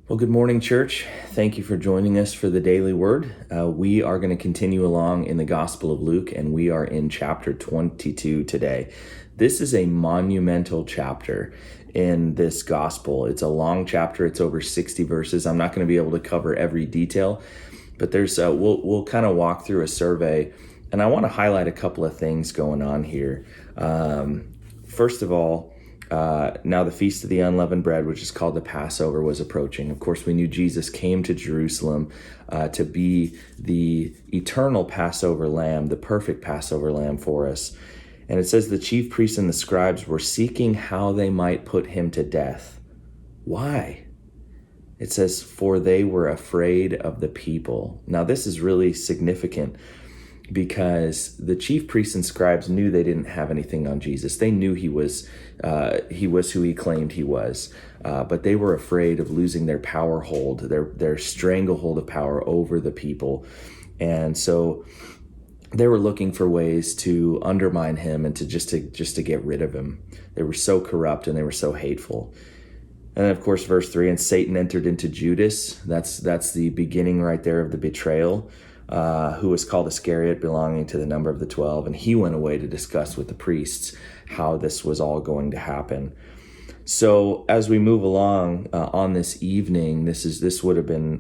Well, good morning, church. Thank you for joining us for the daily word. We are going to continue along in the Gospel of Luke, and we are in chapter 22 today. This is a monumental chapter in this gospel. It's a long chapter. It's over 60 verses. I'm not going to be able to cover every detail, but we'll kind of walk through a survey, and I want to highlight a couple of things going on here. First of all, now the Feast of the Unleavened Bread, which is called the Passover, was approaching. Of course, we knew Jesus came to Jerusalem to be the eternal Passover lamb, the perfect Passover lamb for us. And it says the chief priests and the scribes were seeking how they might put him to death. Why? It says, for they were afraid of the people. Now, this is really significant because the chief priests and scribes knew they didn't have anything on Jesus. They knew he was who he claimed he was, but they were afraid of losing their power hold, their stranglehold of power over the people. And so they were looking for ways to undermine him and to just to get rid of him. They were so corrupt and they were so hateful. And then, of course, verse 3, and Satan entered into Judas. That's the beginning right there of the betrayal. Who was called Iscariot, belonging to the number of the 12, and he went away to discuss with the priests how this was all going to happen. So as we move along on this evening, this would have been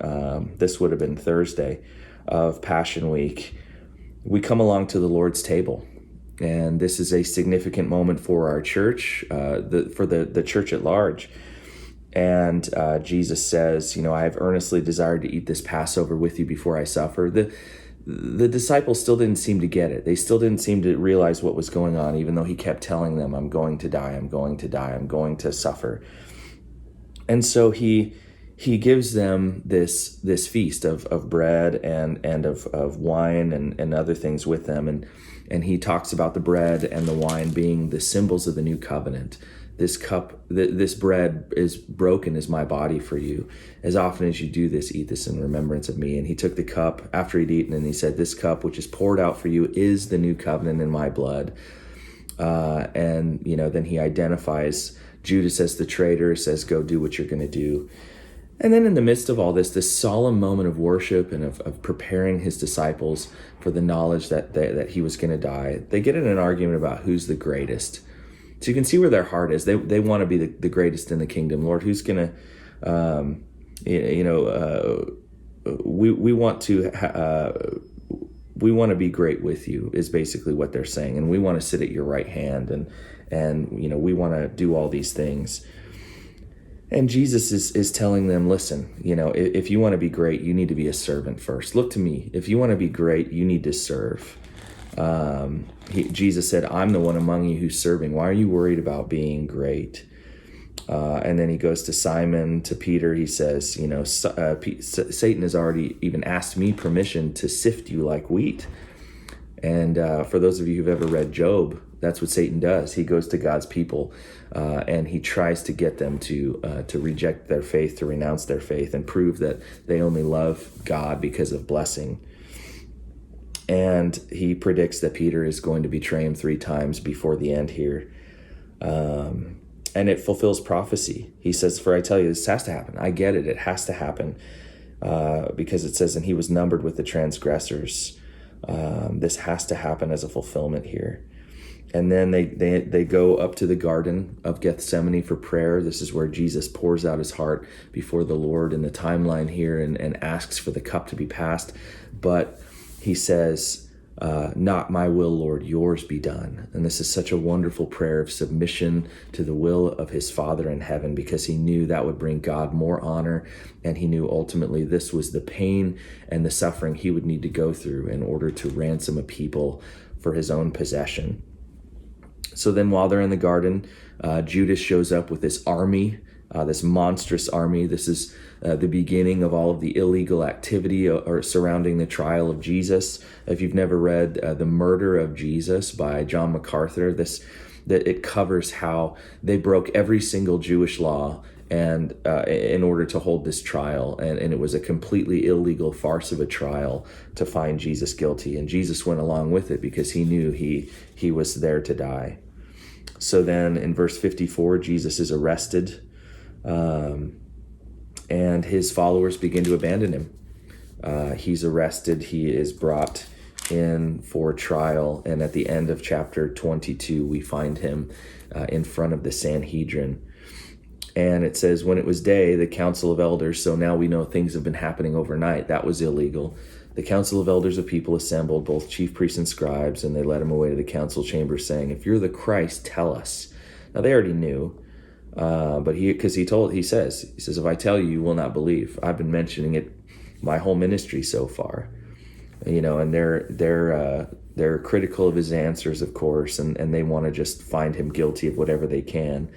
Thursday of Passion Week. We come along to the Lord's table, and this is a significant moment for our church, for the church at large. And Jesus says, I have earnestly desired to eat this Passover with you before I suffer. The disciples still didn't seem to get it. They still didn't seem to realize what was going on, even though he kept telling them, I'm going to die, I'm going to die, I'm going to suffer. And so he gives them this feast of bread and of wine and other things with them. And he talks about the bread and the wine being the symbols of the new covenant. This cup, this bread is broken as my body for you. As often as you do this, eat this in remembrance of me. And he took the cup after he'd eaten, and he said, this cup which is poured out for you is the new covenant in my blood. Then he identifies Judas as the traitor, says, go do what you're going to do. And then in the midst of all this solemn moment of worship and of preparing his disciples for the knowledge that he was going to die, they get in an argument about who's the greatest. So you can see where their heart is. They want to be the greatest in the kingdom. Lord, who's going to, we want to be great with you is basically what they're saying. And we want to sit at your right hand and we want to do all these things. And Jesus is telling them, listen, if you want to be great, you need to be a servant first. Look to me. If you want to be great, you need to serve. Jesus said, I'm the one among you who's serving. Why are you worried about being great? And then he goes to Simon, to Peter. He says, Satan has already even asked me permission to sift you like wheat. And for those of you who've ever read Job, that's what Satan does. He goes to God's people and he tries to get them to reject their faith, to renounce their faith, and prove that they only love God because of blessing. And he predicts that Peter is going to betray him 3 times before the end here. And it fulfills prophecy. He says, for I tell you, this has to happen. I get it. It has to happen. Because it says, and he was numbered with the transgressors. This has to happen as a fulfillment here. And then they go up to the Garden of Gethsemane for prayer. This is where Jesus pours out his heart before the Lord in the timeline here and asks for the cup to be passed. But he says, not my will, Lord, yours be done. And this is such a wonderful prayer of submission to the will of his Father in heaven, because he knew that would bring God more honor. And he knew ultimately this was the pain and the suffering he would need to go through in order to ransom a people for his own possession. So then while they're in the garden, Judas shows up with this army, this monstrous army. This is the beginning of all of the illegal activity surrounding the trial of Jesus. If you've never read The Murder of Jesus by John MacArthur, that it covers how they broke every single Jewish law and in order to hold this trial. And it was a completely illegal farce of a trial to find Jesus guilty. And Jesus went along with it because he knew he was there to die. So then in verse 54, Jesus is arrested. And and his followers begin to abandon him. He's arrested. He is brought in for trial. And at the end of chapter 22, we find him in front of the Sanhedrin. And it says, when it was day, the council of elders, so now we know things have been happening overnight. That was illegal. The council of elders of people assembled, both chief priests and scribes, and they led him away to the council chamber, saying, if you're the Christ, tell us. Now they already knew, but he says, if I tell you, you will not believe. I've been mentioning it my whole ministry so far, and they're critical of his answers, of course, and they want to just find him guilty of whatever they can.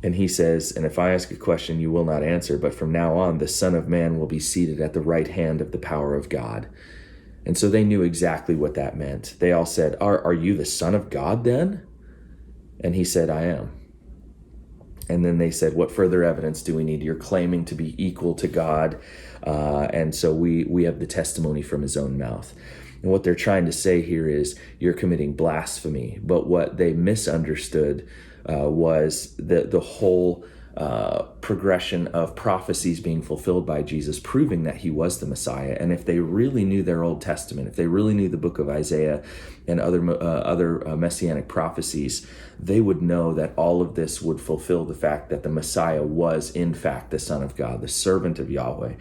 And he says, and if I ask a question, you will not answer, but from now on, the Son of Man will be seated at the right hand of the power of God. And so they knew exactly what that meant. They all said, are you the Son of God then? And he said, I am. And then they said, what further evidence do we need? You're claiming to be equal to God. And so we have the testimony from his own mouth. And what they're trying to say here is you're committing blasphemy. But what they misunderstood was the whole progression of prophecies being fulfilled by Jesus, proving that he was the Messiah. And if they really knew their Old Testament, if they really knew the book of Isaiah and other messianic prophecies, they would know that all of this would fulfill the fact that the Messiah was, in fact, the Son of God, the servant of Yahweh,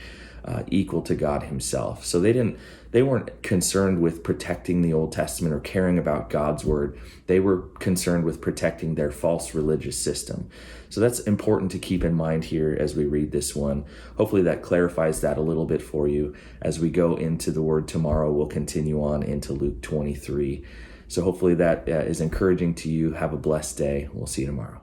equal to God himself. So they weren't concerned with protecting the Old Testament or caring about God's word. They were concerned with protecting their false religious system. So that's important to keep in mind here as we read this one. Hopefully that clarifies that a little bit for you. As we go into the word tomorrow, we'll continue on into Luke 23. So hopefully that is encouraging to you. Have a blessed day. We'll see you tomorrow.